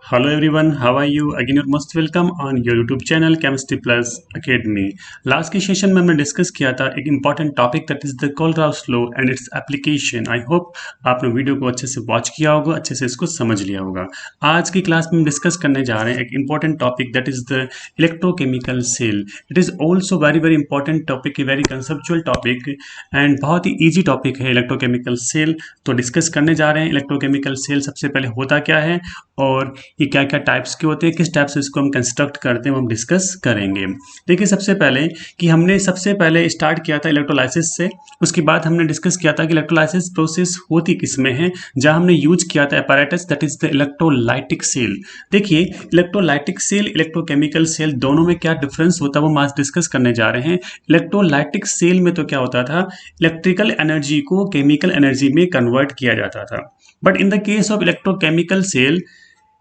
Hello everyone, how are you? Again, you're most welcome on your YouTube channel Chemistry Plus Academy. Last के session में हमने discuss किया था एक important topic that is the Kohlrausch law and its application. I hope आपने video को अच्छे से वॉच किया होगा, अच्छे से इसको समझ लिया होगा. आज की क्लास में हम डिस्कस करने जा रहे हैं एक important topic that is the electrochemical cell. It is also very very important topic, very conceptual topic and बहुत ही ईजी टॉपिक है इलेक्ट्रोकेमिकल सेल. तो डिस्कस करने जा रहे हैं इलेक्ट्रोकेमिकल सेल. सबसे पहले होता क्या है और ये क्या क्या टाइप्स के होते हैं, किस टाइप से इसको हम कंस्ट्रक्ट करते हैं, वो हम डिस्कस करेंगे. देखिए सबसे पहले कि हमने सबसे पहले स्टार्ट किया था इलेक्ट्रोलाइसिस से. उसके बाद हमने डिस्कस किया था कि इलेक्ट्रोलाइसिस प्रोसेस होती किस में है, जहां हमने यूज किया था apparatus that is the electrolytic cell. देखिए इलेक्ट्रोलाइटिक सेल इलेक्ट्रोकेमिकल सेल दोनों में क्या डिफरेंस होता है वो हम आज डिस्कस करने जा रहे हैं. इलेक्ट्रोलाइटिक सेल में तो क्या होता था, इलेक्ट्रिकल एनर्जी को केमिकल एनर्जी में कन्वर्ट किया जाता था. But in the case of electrochemical cell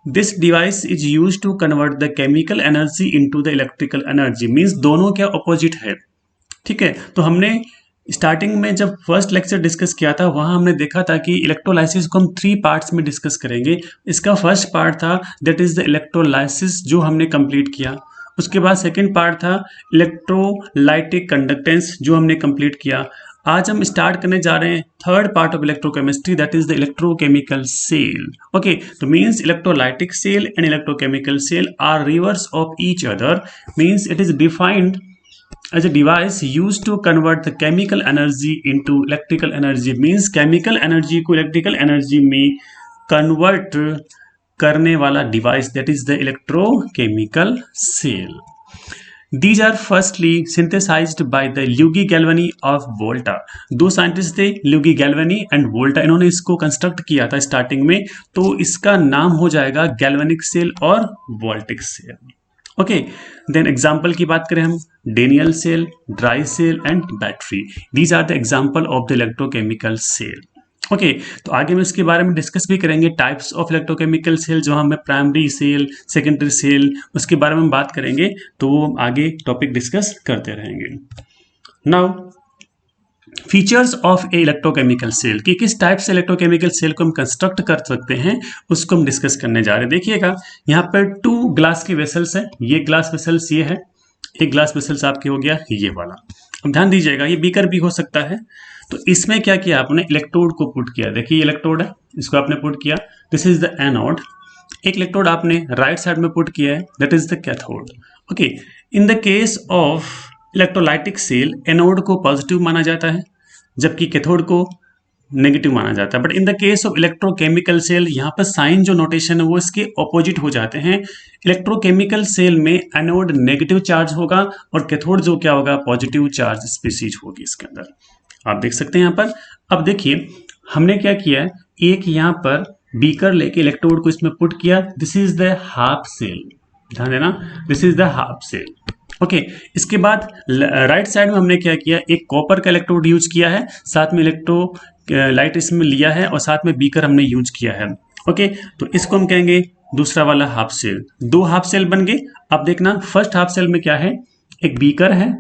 this device is used to convert the chemical energy into the electrical energy. Means दोनों क्या अपोजिट है. ठीक है, तो हमने स्टार्टिंग में जब फर्स्ट लेक्चर डिस्कस किया था वहां हमने देखा था कि इलेक्ट्रोलाइसिस को हम 3 पार्ट्स में डिस्कस करेंगे. इसका फर्स्ट पार्ट था दैट इज द इलेक्ट्रोलाइसिस जो हमने कंप्लीट किया. उसके बाद सेकेंड पार्ट था इलेक्ट्रोलाइटिक कंडक्टेंस जो हमने कंप्लीट किया. आज हम स्टार्ट करने जा रहे हैं third part of electrochemistry that is the electrochemical cell. Okay, तो means electrolytic cell and electrochemical cell are reverse of each other. Means it is defined as a device used to convert the chemical energy into electrical energy. means chemical energy को electrical energy में convert करने वाला device that is the electrochemical cell. These are firstly synthesized by the Luigi Galvani of Volta. दो scientist थे Luigi Galvani and Volta, इन्होंने इसको construct किया था स्टार्टिंग में. तो इसका नाम हो जाएगा गैल्वेनिक सेल और voltaic cell. Okay, then example की बात करें हम, Daniell cell, dry cell and battery. These are the example of the electrochemical cell. Okay, तो आगे में इसके बारे में डिस्कस भी करेंगे टाइप्स ऑफ इलेक्ट्रोकेमिकल सेल, जो हमें प्राइमरी सेल, सेकेंडरी सेल, उसके बारे में बात करेंगे. तो आगे टॉपिक डिस्कस करते रहेंगे. Now features of a electrochemical cell, कि किस टाइप से इलेक्ट्रोकेमिकल सेल को हम कंस्ट्रक्ट कर सकते हैं उसको हम डिस्कस करने जा रहे हैं. देखिएगा यहाँ पर 2 ग्लास के वेसल्स है. ये ग्लास वेसल्स ये है, एक ग्लास वेसल्स आपके हो गया ये वाला. अब ध्यान दीजिएगा ये बीकर भी हो सकता है. तो इसमें क्या किया आपने, इलेक्ट्रोड को पुट किया. देखिए इलेक्ट्रोड है, इसको आपने पुट किया, दिस इज द एनोड. एक इलेक्ट्रोड आपने राइट साइड में पुट किया है, that is the cathode. Okay, in the case of electrolytic cell anode को पॉजिटिव माना जाता है जबकि कैथोड को नेगेटिव माना जाता है. But in the case of electrochemical cell यहाँ पर साइन जो नोटेशन है वो इसके ऑपोजिट हो जाते हैं. इलेक्ट्रोकेमिकल सेल में एनोड नेगेटिव चार्ज होगा और कैथोड जो क्या होगा, पॉजिटिव चार्ज स्पीसीज होगी इसके अंदर. आप देख सकते हैं यहाँ पर. अब देखिए हमने क्या किया है, एक यहाँ पर बीकर लेके इलेक्ट्रोड को इसमें पुट किया. This is the half cell, ध्यान देना, this is the half cell. Okay, इसके बाद राइट साइड में हमने क्या किया, एक कॉपर का इलेक्ट्रोड यूज किया है, साथ में इलेक्ट्रोलाइट इसमें लिया है और साथ में बीकर हमने यूज किया है. ओके, तो इसको हम कहेंगे दूसरा वाला हाफ सेल. 2 हाफ सेल बन गए. अब देखना फर्स्ट हाफ सेल में क्या है, एक बीकर है,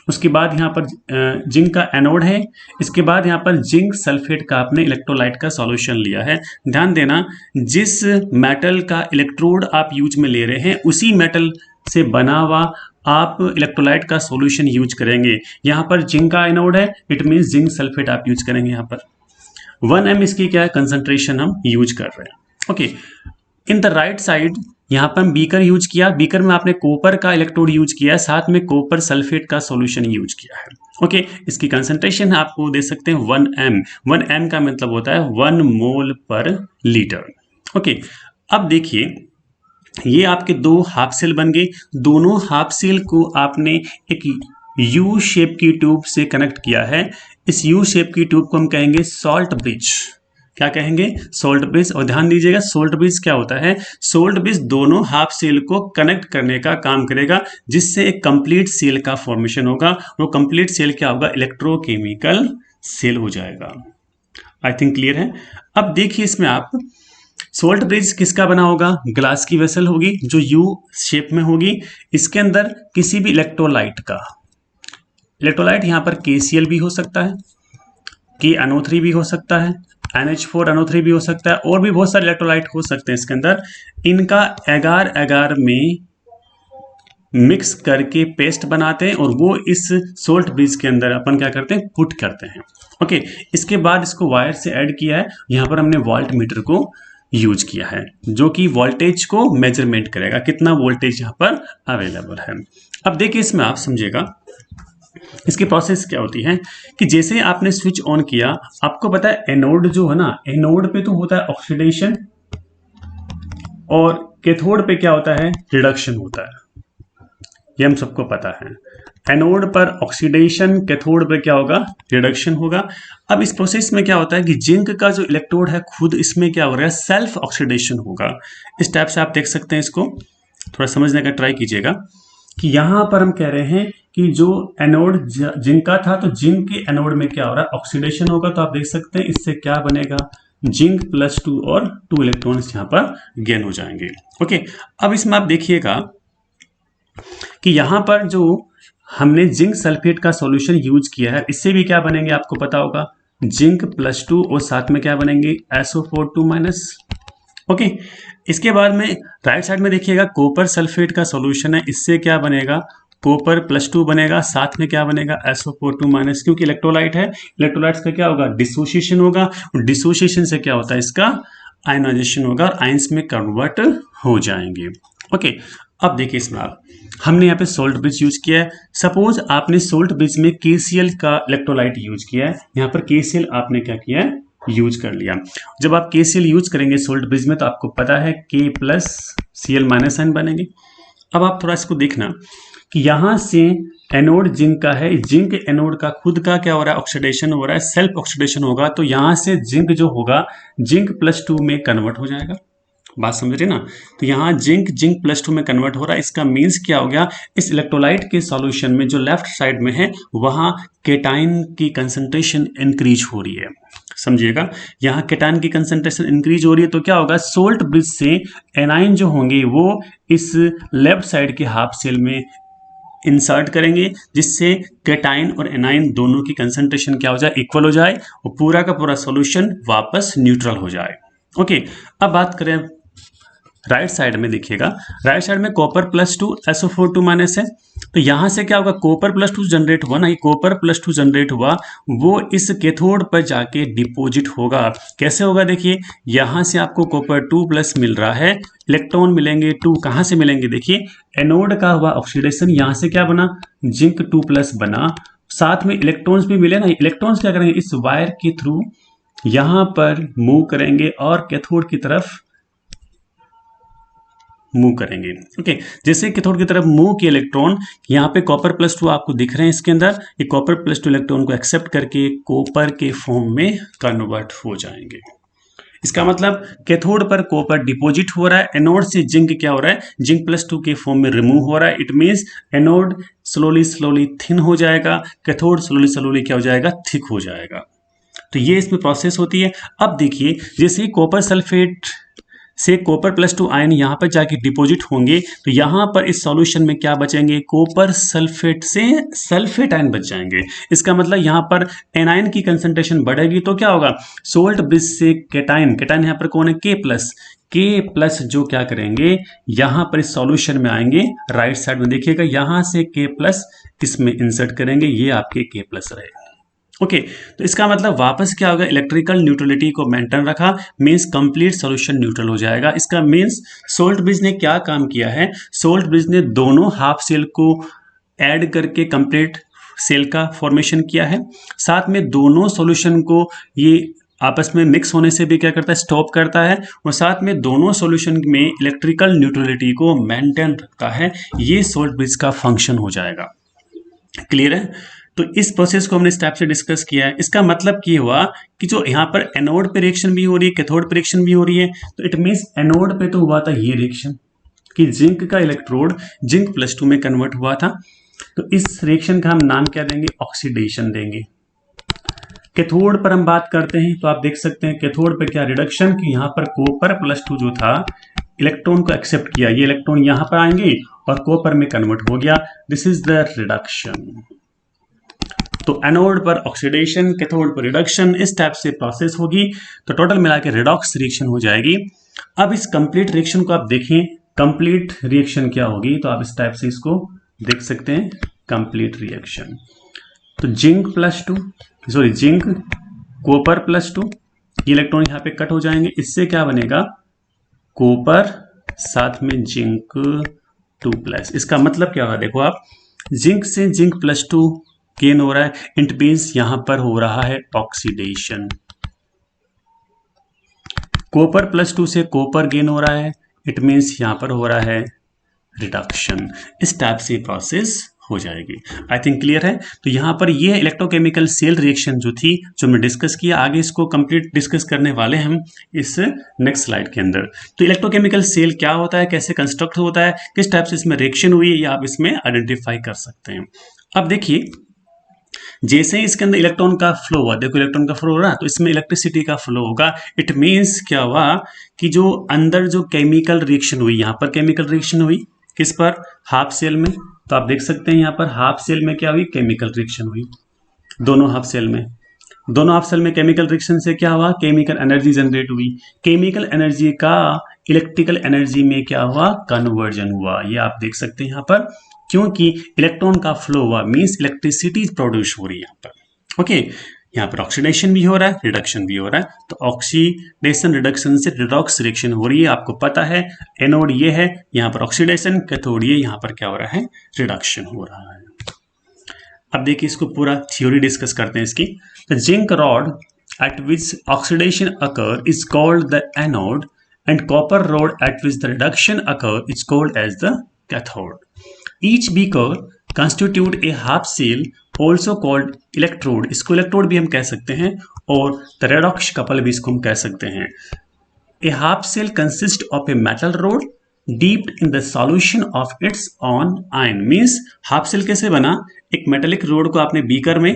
उसके बाद यहाँ पर जिंक का एनोड है, इसके बाद यहाँ पर जिंक सल्फेट का आपने इलेक्ट्रोलाइट का सॉल्यूशन लिया है. ध्यान देना जिस मेटल का इलेक्ट्रोड आप यूज में ले रहे हैं उसी मेटल से बना हुआ आप इलेक्ट्रोलाइट का सॉल्यूशन यूज करेंगे. यहाँ पर जिंक का एनोड है, इट मीन्स जिंक सल्फेट आप यूज करेंगे. यहाँ पर 1 m इसकी क्या है कंसंट्रेशन हम यूज कर रहे हैं. Okay, in the right side यहाँ पर हम बीकर यूज किया, बीकर में आपने कॉपर का इलेक्ट्रोड यूज किया, साथ में कॉपर सल्फेट का सॉल्यूशन यूज किया है. ओके, इसकी कंसंट्रेशन आपको दे सकते हैं 1 m. 1 m का मतलब होता है 1 मोल पर लीटर. ओके, अब देखिए ये आपके 2 हाफ सेल बन गए. दोनों हाफ सेल को आपने एक यू शेप की ट्यूब से कनेक्ट किया है. इस यू शेप की ट्यूब को हम कहेंगे सॉल्ट ब्रिज. क्या कहेंगे, सॉल्ट ब्रिज. और ध्यान दीजिएगा सॉल्ट ब्रिज क्या होता है, सॉल्ट ब्रिज दोनों हाफ सेल को कनेक्ट करने का काम करेगा जिससे एक कंप्लीट सेल का फॉर्मेशन होगा. वो कंप्लीट सेल क्या होगा, इलेक्ट्रोकेमिकल सेल हो जाएगा. आई थिंक क्लियर है. अब देखिए इसमें आप सोल्ट ब्रिज किसका बना होगा, ग्लास की वेसल होगी जो यू शेप में होगी. इसके अंदर किसी भी इलेक्ट्रोलाइट का, इलेक्ट्रोलाइट यहाँ पर KCl भी हो सकता है, KNO3 भी हो सकता है, NH4NO3 भी हो सकता है, और भी बहुत सारे इलेक्ट्रोलाइट हो सकते हैं इसके अंदर। इनका एगार एगार में मिक्स करके पेस्ट बनाते हैं और वो इस सोल्ट ब्रिज के अंदर अपन क्या करते हैं, पुट करते हैं। ओके, इसके बाद इसको वायर से ऐड किया है। यहाँ पर हमने वोल्ट मीटर को यूज किया है जो कि वोल्टेज को मेजरमेंट करेगा, कितना वोल्टेज यहाँ पर अवेलेबल है। अब देखिए इसमें आप समझिएगा इसकी प्रोसेस क्या होती है कि जैसे आपने स्विच ऑन किया, आपको पता है एनोड जो है ना, एनोड पे तो होता है ऑक्सीडेशन और कैथोड पे क्या होता है, रिडक्शन होता है। ये हम सबको पता है। एनोड पर ऑक्सीडेशन, कैथोड पर क्या होगा, रिडक्शन होगा। अब इस प्रोसेस में क्या होता है कि जिंक का जो इलेक्ट्रोड है खुद इसमें क्या हो रहा है, सेल्फ ऑक्सीडेशन होगा। इस टाइप से आप देख सकते हैं, इसको थोड़ा समझने का ट्राई कीजिएगा कि यहां पर हम कह रहे हैं कि जो एनोड जिंक का था, तो जिंक के एनोड में क्या हो रहा है, ऑक्सीडेशन होगा। तो आप देख सकते हैं इससे क्या बनेगा, जिंक +2 और 2 इलेक्ट्रॉन्स यहां पर गेन हो जाएंगे। ओके, अब इसमें आप देखिएगा कि यहां पर जो हमने जिंक सल्फेट का सॉल्यूशन यूज किया है, इससे भी क्या बनेंगे आपको पता होगा, जिंक +2 और साथ में क्या बनेंगे, SO4 ओके, इसके बाद में राइट साइड में देखिएगा कॉपर सल्फेट का सॉल्यूशन है, इससे क्या बनेगा, कॉपर +2 बनेगा, साथ में क्या बनेगा, SO4 क्योंकि इलेक्ट्रोलाइट है, इलेक्ट्रोलाइट्स का क्या होगा, डिसोसिएशन होगा, और डिसोसिएशन से क्या होता है, इसका आयनाइजेशन होगा और आयंस में कन्वर्ट हो जाएंगे। ओके, अब देखिए इसमें आप हमने यहाँ पे सोल्ट ब्रिज यूज किया है। सपोज आपने सोल्ट ब्रिज में KCl का इलेक्ट्रोलाइट यूज किया है, यहाँ पर KCl आपने क्या किया है, यूज कर लिया। जब आप KCl यूज करेंगे सोल्ट ब्रिज में तो आपको पता है K+Cl- बनेंगे। अब आप थोड़ा इसको देखना कि यहां से एनोड जिंक का है, जिंक एनोड का खुद का क्या हो रहा है, ऑक्सीडेशन हो रहा है, सेल्फ ऑक्सीडेशन होगा। तो यहां से जिंक जो होगा, जिंक +2 में कन्वर्ट हो जाएगा। बात समझ रहे ना, तो यहाँ जिंक +2 में कन्वर्ट हो रहा है। इसका मीन्स क्या हो गया, इस इलेक्ट्रोलाइट के सॉल्यूशन में जो लेफ्ट साइड में है वहां केटाइन की कंसंट्रेशन इंक्रीज हो रही है। समझिएगा, यहाँ केटाइन की कंसंट्रेशन इंक्रीज हो रही है तो क्या होगा, सोल्ट ब्रिज से एनाइन जो होंगे वो इस लेफ्ट साइड के हाफ सेल में इंसर्ट करेंगे, जिससे केटाइन और एनाइन दोनों की कंसंट्रेशन क्या हो जाए, इक्वल हो जाए और पूरा का पूरा सॉल्यूशन वापस न्यूट्रल हो जाए। ओके, अब बात करें राइट साइड में, देखिएगा राइट साइड में कॉपर +2 SO4 है। तो यहां से क्या होगा, कॉपर +2 जनरेट हुआ ना, ये कॉपर +2 जनरेट हुआ, वो इस कैथोड पर जाके डिपॉजिट होगा। कैसे होगा, देखिए यहां से आपको कॉपर 2+ मिल रहा है, इलेक्ट्रॉन मिलेंगे 2, कहां से मिलेंगे, देखिए एनोड का हुआ ऑक्सीडेशन, यहां से क्या बना, जिंक 2+ बना, साथ में इलेक्ट्रॉन्स भी मिले ना, इलेक्ट्रॉन्स क्या करेंगे, इस वायर के थ्रू यहां पर मूव करेंगे और कैथोड की तरफ मूव करेंगे। ओके, जैसे कैथोड की तरफ मूव किए इलेक्ट्रॉन, यहाँ पे कॉपर +2 आपको दिख रहे हैं इसके अंदर, ये कॉपर +2 इलेक्ट्रॉन को एक्सेप्ट करके कॉपर के फॉर्म में कन्वर्ट हो जाएंगे। इसका मतलब कैथोड पर कॉपर डिपॉजिट हो रहा है, एनोड से जिंक क्या हो रहा है, जिंक +2 के फॉर्म में रिमूव हो रहा है। It means anode slowly slowly thin हो जाएगा, कैथोड स्लोली स्लोली क्या हो जाएगा, थिक हो जाएगा। तो ये इसमें प्रोसेस होती है। अब देखिए जैसे ही कॉपर सल्फेट से कॉपर +2 आयन यहाँ पर जाके डिपॉजिट होंगे, तो यहाँ पर इस सॉल्यूशन में क्या बचेंगे, कॉपर सल्फेट से सल्फेट आयन बच जाएंगे। इसका मतलब यहाँ पर एनायन की कंसंट्रेशन बढ़ेगी तो क्या होगा, सोल्ट ब्रिज से केटाइन, केटाइन यहाँ पर कौन है, K+ जो क्या करेंगे, यहाँ पर इस सॉल्यूशन में आएंगे, राइट साइड में देखिएगा यहाँ से K+ इसमें इंसर्ट करेंगे, ये आपके K+ रहेगा। ओके, तो इसका मतलब वापस क्या होगा, इलेक्ट्रिकल न्यूट्रलिटी को मेंटेन रखा, मींस कंप्लीट सॉल्यूशन न्यूट्रल हो जाएगा। इसका मींस सोल्ट ब्रिज ने क्या काम किया है, सोल्ट ब्रिज ने दोनों हाफ सेल को ऐड करके कंप्लीट सेल का फॉर्मेशन किया है, साथ में दोनों सॉल्यूशन को ये आपस में मिक्स होने से भी क्या करता है, स्टॉप करता है, और साथ में दोनों सॉल्यूशन में इलेक्ट्रिकल न्यूट्रलिटी को मेंटेन रखता है। ये सोल्ट ब्रिज का फंक्शन हो जाएगा। क्लियर है, तो इस प्रोसेस को हमने इस टाइप से डिस्कस किया है। इसका मतलब ये हुआ कि जो यहाँ पर एनोड पे रिएक्शन भी हो रही है, कैथोड पे रिएक्शन भी हो रही है, तो इट मींस एनोड पे तो हुआ था ये रिएक्शन कि जिंक का इलेक्ट्रोड जिंक +2 में कन्वर्ट हुआ था, तो इस रिएक्शन का हम नाम क्या देंगे, ऑक्सीडेशन देंगे। कैथोड पर हम बात करते हैं तो आप देख सकते हैं कैथोड पे क्या रिडक्शन, कि यहाँ पर कॉपर +2 जो था इलेक्ट्रॉन को एक्सेप्ट किया, ये इलेक्ट्रॉन यहाँ पर आएंगे और कॉपर में कन्वर्ट हो गया, दिस इज द रिडक्शन। तो एनोड पर ऑक्सीडेशन, कैथोड पर रिडक्शन, इस टाइप से प्रोसेस होगी। तो टोटल मिला के रिडॉक्स रिएक्शन हो जाएगी। अब इस कंप्लीट रिएक्शन को आप देखें, कंप्लीट रिएक्शन क्या होगी, तो आप इस टाइप से इसको देख सकते हैं, कंप्लीट रिएक्शन। तो जिंक कॉपर +2, इलेक्ट्रॉन यहाँ पे कट हो जाएंगे, इससे क्या बनेगा, कॉपर साथ में जिंक 2+। इसका मतलब क्या होगा, देखो आप, जिंक से जिंक +2 गेन हो रहा है, इट मींस यहां पर हो रहा है ऑक्सीडेशन। कॉपर +2 से कॉपर गेन हो रहा है, इट मींस यहां पर हो रहा है रिडक्शन। इस टाइप से प्रोसेस हो जाएगी। आई थिंक क्लियर है। तो यहां पर ये इलेक्ट्रोकेमिकल सेल रिएक्शन जो थी, जो हमने डिस्कस किया, आगे इसको कंप्लीट डिस्कस करने वाले हम इस नेक्स्ट स्लाइड के अंदर। तो इलेक्ट्रोकेमिकल सेल क्या होता है, कैसे कंस्ट्रक्ट होता है, किस टाइप से इसमें रिएक्शन हुई है, ये आप इसमें आइडेंटिफाई कर सकते हैं। अब देखिए, जैसे ही इसके अंदर इलेक्ट्रॉन का फ्लो हुआ, देखो इलेक्ट्रॉन का फ्लो हो रहा है, तो इसमें इलेक्ट्रिसिटी का फ्लो होगा। इट मींस क्या हुआ कि जो अंदर जो केमिकल रिएक्शन हुई, यहां पर केमिकल रिएक्शन हुई, किस पर, हाफ सेल में। तो आप देख सकते हैं यहां पर हाफ सेल में क्या हुई, केमिकल रिएक्शन हुई, दोनों हाफ सेल में केमिकल रिएक्शन से क्या हुआ, केमिकल एनर्जी जनरेट हुई। केमिकल एनर्जी का इलेक्ट्रिकल एनर्जी में क्या हुआ, कन्वर्जन हुआ। ये आप देख सकते हैं यहां पर, क्योंकि इलेक्ट्रॉन का फ्लो हुआ मींस इलेक्ट्रिसिटी प्रोड्यूस हो रही है यहां पर। ओके, यहाँ पर ऑक्सीडेशन भी हो रहा है, रिडक्शन भी हो रहा है। तो ऑक्सीडेशन रिडक्शन से रिडॉक्स रिएक्शन हो रही है, आपको पता है। एनोड ये है, यहाँ पर ऑक्सीडेशन, कैथोड ये, यहाँ पर क्या हो रहा है, रिडक्शन हो रहा है। अब देखिए, इसको पूरा थ्योरी डिस्कस करते हैं इसकी। The zinc rod at which oxidation occur is called the anode and copper rod at which the reduction occur is called as the cathode. Each beaker constitute a half cell also called electrode, इसको electrode भी हम कह सकते हैं, और the redox couple भी इसको हम कह सकते हैं। A half cell consists of a metal rod dipped in the solution of its own ion, means half cell कैसे बना, एक मेटेलिक रोड को आपने बीकर में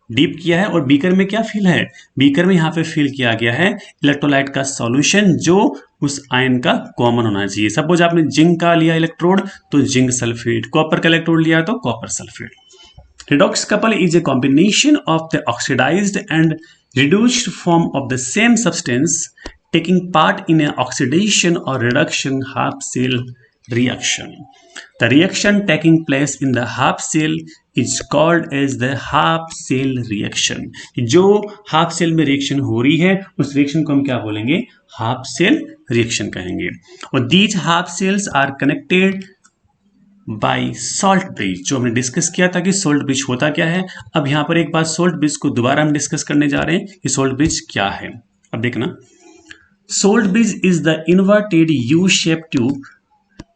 डीप किया है, और बीकर में क्या फिल है, बीकर में यहाँ पे फिल किया गया है इलेक्ट्रोलाइट का सॉल्यूशन, जो उस आयन का कॉमन होना चाहिए। सपोज आपने जिंक का लिया इलेक्ट्रोड, तो जिंक सल्फेट, कॉपर का इलेक्ट्रोड लिया तो copper sulphate. Redox couple is a combination of the oxidised and reduced form of the same substance taking part in an oxidation or reduction half cell reaction. The reaction taking place in the half cell is called as the half cell reaction. जो half cell में reaction हो रही है, उस reaction को हम क्या बोलेंगे, half cell reaction कहेंगे। और these half cells are connected by salt bridge, जो हमने डिस्कस किया था कि सोल्ट ब्रिज होता क्या है। अब यहां पर एक बार सोल्ट ब्रिज को दोबारा हम डिस्कस करने जा रहे हैं कि सोल्ट ब्रिज क्या है। अब देखना, salt bridge is the inverted U shape tube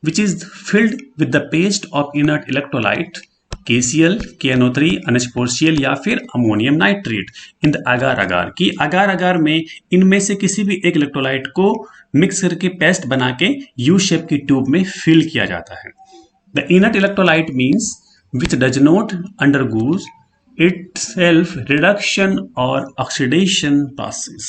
which is filled with the paste of inert electrolyte KCl, KNO3, NH4Cl या फिर अमोनियम नाइट्रेट इन द अगार अगार, की अगार अगार में इनमें से किसी भी एक इलेक्ट्रोलाइट को मिक्स करके पेस्ट बना के यू शेप की ट्यूब में फिल किया जाता है। The inert electrolyte means which does not undergo itself reduction or oxidation process.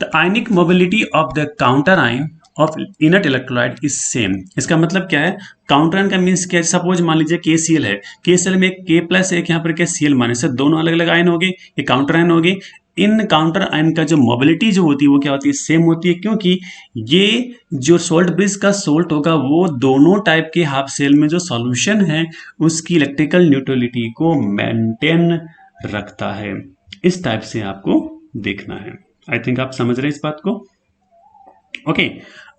The ionic mobility of the counter ion of inert electrolyte is same. इसका मतलब क्या है, काउंटर आयन का मीन्स क्या है, सपोज मान लीजिए KCl है, KCl में एक K+ एक यहाँ पर क्या Cl माने से दोनों अलग अलग आयन हो गए, ये काउंटर आयन हो गए। इन काउंटर आयन का जो मोबिलिटी जो होती है वो क्या होती है, सेम होती है, क्योंकि ये जो सोल्ट ब्रिज का सोल्ट होगा वो दोनों टाइप के हाफ सेल में जो सॉल्यूशन है उसकी इलेक्ट्रिकल न्यूट्रलिटी को मेंटेन रखता है। इस टाइप से आपको देखना है। आई थिंक आप समझ रहे हैं इस बात को। ओके,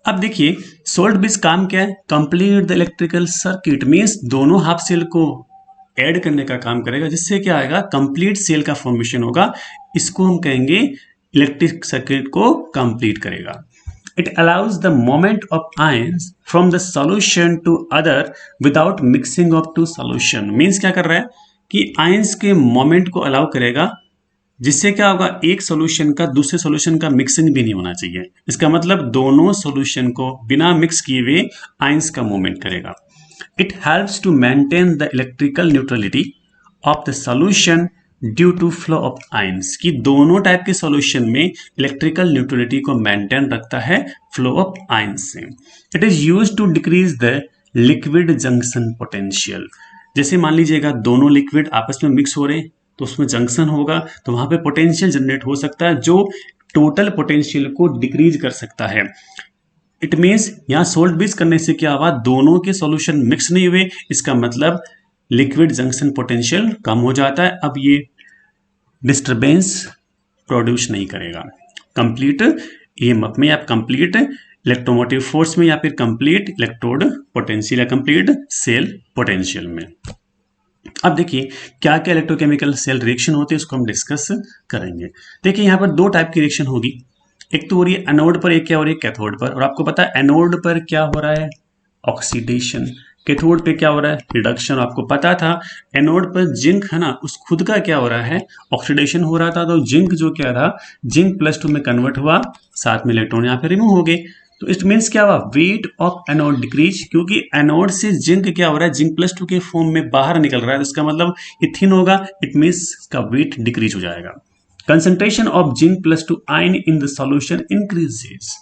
अब देखिए सोल्ट ब्रिज काम क्या है, complete the electrical circuit, means दोनों हाफ सेल को ऐड करने का काम करेगा, जिससे क्या आएगा, कंप्लीट सेल का फॉर्मेशन होगा। इसको हम कहेंगे इलेक्ट्रिक सर्किट को कंप्लीट करेगा। It allows the movement of ions from the solution to other without mixing of two solution, means क्या कर रहा है कि आयंस के मूवमेंट को अलाउ करेगा, जिससे क्या होगा, एक सॉल्यूशन का दूसरे सॉल्यूशन का मिक्सिंग भी नहीं होना चाहिए। इसका मतलब दोनों सॉल्यूशन को बिना मिक्स किए हुए आयंस का मूवमेंट करेगा। It helps to maintain the electrical neutrality of the solution due to flow of ions, कि दोनों टाइप के सॉल्यूशन में इलेक्ट्रिकल न्यूट्रलिटी को मेंटेन रखता है फ्लो ऑफ आयंस से। It is used to decrease the liquid junction potential, जैसे मान लीजिएगा दोनों लिक्विड आपस में मिक्स हो रहे हैं, तो उसमें जंक्शन होगा, तो वहां पे पोटेंशियल जनरेट हो सकता है जो टोटल पोटेंशियल को डिक्रीज कर सकता है। इट मीन्स यहाँ सोल्ट ब्रिज करने से क्या हुआ, दोनों के सॉल्यूशन मिक्स नहीं हुए, इसका मतलब लिक्विड जंक्शन पोटेंशियल कम हो जाता है। अब ये डिस्टरबेंस प्रोड्यूस नहीं करेगा। कंप्लीट ईएमएफ में, आप कंप्लीट इलेक्ट्रोमोटिव फोर्स में, या फिर कंप्लीट इलेक्ट्रोड पोटेंशियल या कंप्लीट सेल पोटेंशियल में। अब देखिए क्या क्या इलेक्ट्रोकेमिकल सेल रिएक्शन होते हैं, उसको हम डिस्कस करेंगे। देखिए यहाँ पर दो टाइप की रिएक्शन होगी, एक तो हो रही है एनोड पर, एक क्या हो रही है कैथोड पर। और आपको पता है एनोड पर क्या हो रहा है, ऑक्सीडेशन, कैथोड पे क्या हो रहा है, रिडक्शन। आपको पता था एनोड पर जिंक है ना, उस खुद का क्या हो रहा है, ऑक्सीडेशन हो रहा था, तो जिंक जो क्या था, जिंक +2 में कन्वर्ट हुआ, साथ में इलेक्ट्रॉन यहाँ पे रिमूव हो गए। तो इट मीन्स क्या हुआ, वेट ऑफ एनोड डिक्रीज, क्योंकि एनोड से जिंक क्या हो रहा है, जिंक +2 के फॉर्म में बाहर निकल रहा है, तो इसका मतलब ये थिन होगा, इट मीन्स इसका वेट डिक्रीज हो जाएगा। Concentration of zinc +2 ion in the solution increases,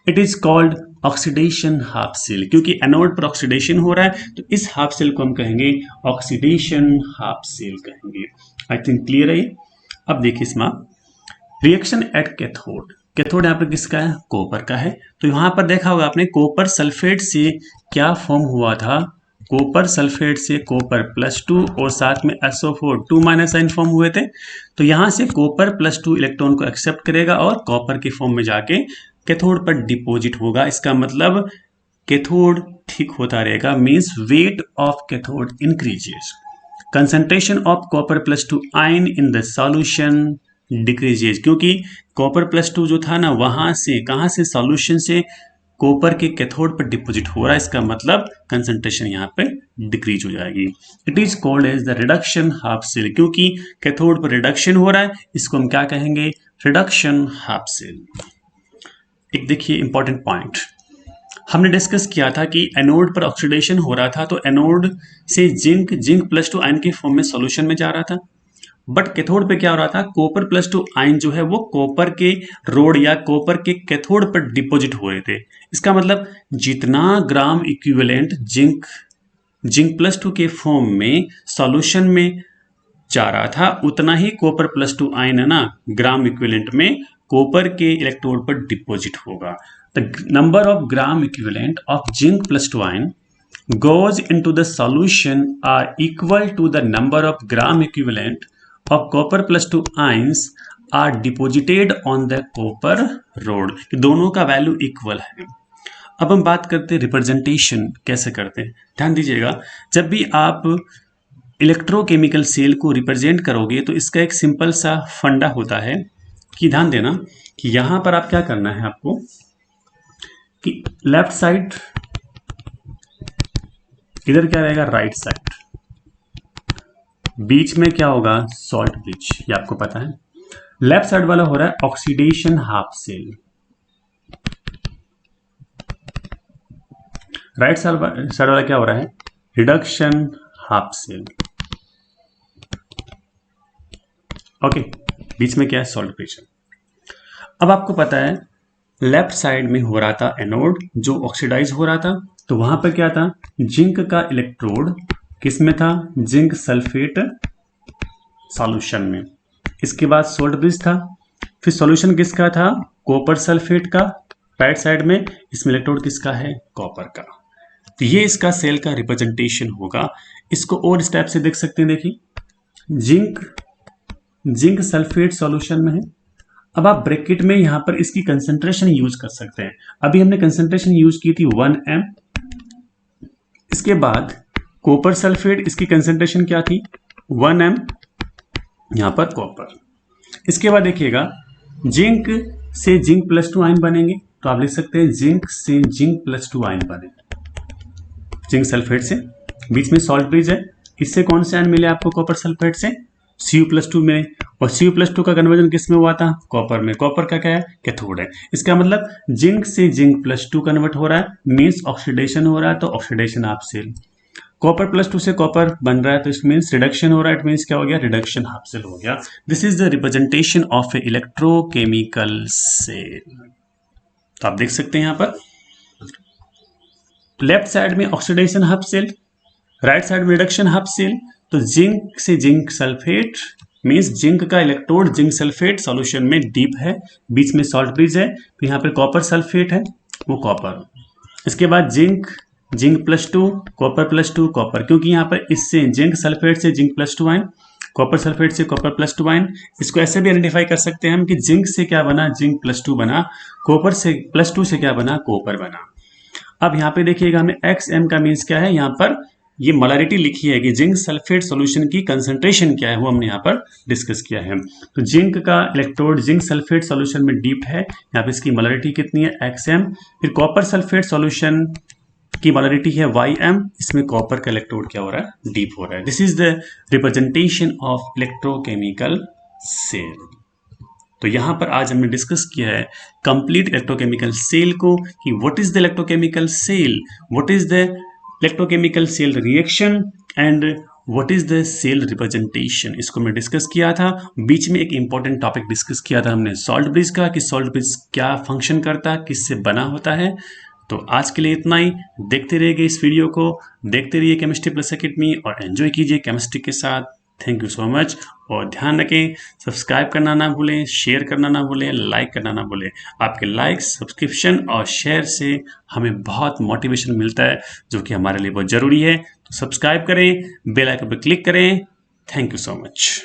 it is called oxidation half cell, क्योंकि एनोड पर ऑक्सीडेशन हो रहा है, तो इस हाफ सेल को हम कहेंगे ऑक्सीडेशन हाफ सेल कहेंगे। आई थिंक क्लियर है। अब देखिए इसमें रिएक्शन एट कैथोड, कैथोड यहाँ पर किसका है, कॉपर का है। तो यहाँ पर देखा होगा आपने कॉपर सल्फेट से क्या फॉर्म हुआ था, कॉपर सल्फेट से कॉपर +2 और साथ में SO4 2- आयन फॉर्म हुए थे। तो यहाँ से कॉपर +2 इलेक्ट्रॉन को एक्सेप्ट करेगा और कॉपर के फॉर्म में जाके कैथोड पर डिपॉजिट होगा। इसका मतलब कैथोड ठीक होता रहेगा, means weight of cathode increases. Concentration of copper +2 ion in the solution decreases, क्योंकि कॉपर +2 जो था ना, वहां से कहां से, सॉल्यूशन से कॉपर के कैथोड पर डिपॉजिट हो रहा है, इसका मतलब कंसंट्रेशन यहाँ पे डिक्रीज हो जाएगी। It is called as the reduction half cell, क्योंकि कैथोड पर रिडक्शन हो रहा है, इसको हम क्या कहेंगे, रिडक्शन हाफ सेल। एक देखिए इंपॉर्टेंट पॉइंट हमने डिस्कस किया था कि एनोड पर ऑक्सीडेशन हो रहा था, तो एनोड से जिंक +2 आयन के फॉर्म में सॉल्यूशन में जा रहा था। बट कैथोड पे क्या हो रहा था, कॉपर +2 आयन जो है वो कॉपर के रोड या कॉपर के कैथोड पर डिपॉजिट हो रहे थे। इसका मतलब जितना ग्राम इक्विवेलेंट जिंक +2 के फॉर्म में सॉल्यूशन में जा रहा था, उतना ही कॉपर +2 आयन है ना, ग्राम इक्विवेलेंट में कॉपर के इलेक्ट्रोड पर डिपॉजिट होगा। The number of gram equivalent of zinc +2 ion goes into the solution are equal to the number of gram equivalent of copper +2 ions are deposited on the copper rod, कि दोनों का value equal है। अब हम बात करते हैं representation कैसे करते हैं। ध्यान दीजिएगा, जब भी आप इलेक्ट्रोकेमिकल सेल को रिप्रेजेंट करोगे तो इसका एक सिंपल सा फंडा होता है कि ध्यान देना कि यहां पर आप क्या करना है आपको, कि लेफ्ट साइड इधर क्या रहेगा, राइट साइड, बीच में क्या होगा, सॉल्ट ब्रिज, ये आपको पता है। लेफ्ट साइड वाला हो रहा है oxidation half cell, right side वाला क्या हो रहा है, रिडक्शन हाफ सेल। ओके, बीच में क्या है, सॉल्ट ब्रिज। अब आपको पता है लेफ्ट साइड में हो रहा था एनोड जो ऑक्सीडाइज हो रहा था, तो वहां पर क्या था, जिंक का इलेक्ट्रोड किस में था, जिंक सल्फेट सॉल्यूशन में। इसके बाद सोल्ट ब्रिज था, फिर सॉल्यूशन किसका था, कॉपर सल्फेट का, राइट साइड में, इसमें इलेक्ट्रोड किसका है, कॉपर का। तो ये इसका सेल का रिप्रेजेंटेशन होगा। इसको और स्टेप से देख सकते हैं, देखिए जिंक सल्फेट सॉल्यूशन में है। अब आप ब्रैकेट में यहां पर इसकी कंसंट्रेशन यूज कर सकते हैं। अभी हमने कंसंट्रेशन यूज की थी 1m। इसके बाद कॉपर सल्फेट, इसकी कंसंट्रेशन क्या थी, 1m, यहां पर कॉपर। इसके बाद देखिएगा जिंक से जिंक +2 आयन बनेंगे, तो आप लिख सकते हैं जिंक से जिंक +2 आयन बने, जिंक सल्फेट से। बीच में सॉल्ट ब्रिज है, इससे कौन से आयन मिले आपको, कॉपर सल्फेट से Cu+2 में, और Cu+2 का कन्वर्जन किस में हुआ था, कॉपर में। कॉपर का क्या है, कैथोड है। इसका मतलब जिंक से जिंक +2 कन्वर्ट हो रहा है, मीन्स ऑक्सीडेशन हो रहा है, तो ऑक्सीडेशन हाफ सेल। कॉपर +2 से कॉपर बन रहा है, तो इट मीन्स रिडक्शन हो रहा है, इट मीन्स क्या हो गया, रिडक्शन हाफ सेल हो गया। This is the representation of a electrochemical cell. तो आप देख सकते हैं यहां पर लेफ्ट साइड में oxidation half cell, right side में रिडक्शन हाफ सेल। तो जिंक से जिंक सल्फेट मीन्स जिंक का इलेक्ट्रोड जिंक सल्फेट सॉल्यूशन में डीप है, बीच में सॉल्ट ब्रिज है, तो यहाँ पर कॉपर सल्फेट है, वो कॉपर। इसके बाद जिंक, जिंक +2, कॉपर +2, कॉपर, क्योंकि यहाँ पर इससे जिंक सल्फेट से जिंक +2 आयन, कॉपर सल्फेट से कॉपर +2 आयन। इसको ऐसे भी आइडेंटिफाई कर सकते हैं हम कि जिंक से क्या बना, जिंक +2 बना, कॉपर से +2 से क्या बना, कॉपर बना। अब यहाँ पे देखिएगा हमें XM का मीन्स क्या है, यहाँ पर ये मोलरिटी लिखी है कि जिंक सल्फेट सॉल्यूशन की कंसंट्रेशन क्या है, वो हमने यहाँ पर डिस्कस किया है। तो जिंक का इलेक्ट्रोड जिंक सल्फेट सॉल्यूशन में डीप है, यहाँ पे इसकी मोलरिटी कितनी है, XM। फिर कॉपर सल्फेट सॉल्यूशन की मोलरिटी है YM, इसमें कॉपर का इलेक्ट्रोड क्या हो रहा है, डीप हो रहा है। This is the representation of electrochemical cell. तो यहाँ पर आज हमने डिस्कस किया है कंप्लीट इलेक्ट्रोकेमिकल सेल को, कि what is the electrochemical cell, what is the electrochemical cell reaction and what is the cell representation, इसको मैं डिस्कस किया था। बीच में एक इंपॉर्टेंट टॉपिक डिस्कस किया था हमने सॉल्ट ब्रिज का, कि सॉल्ट ब्रिज क्या फंक्शन करता है, किससे बना होता है। तो आज के लिए इतना ही। देखते रहिए इस वीडियो को, देखते रहिए केमिस्ट्री प्लस एकेडमी और एंजॉय कीजिए केमिस्ट्री के साथ। थैंक यू सो मच, और ध्यान रखें सब्सक्राइब करना ना भूलें, शेयर करना ना भूलें, लाइक करना ना भूलें। आपके लाइक, सब्सक्रिप्शन और शेयर से हमें बहुत मोटिवेशन मिलता है, जो कि हमारे लिए बहुत ज़रूरी है। तो सब्सक्राइब करें, बेल आइकन पर क्लिक करें। Thank you so much.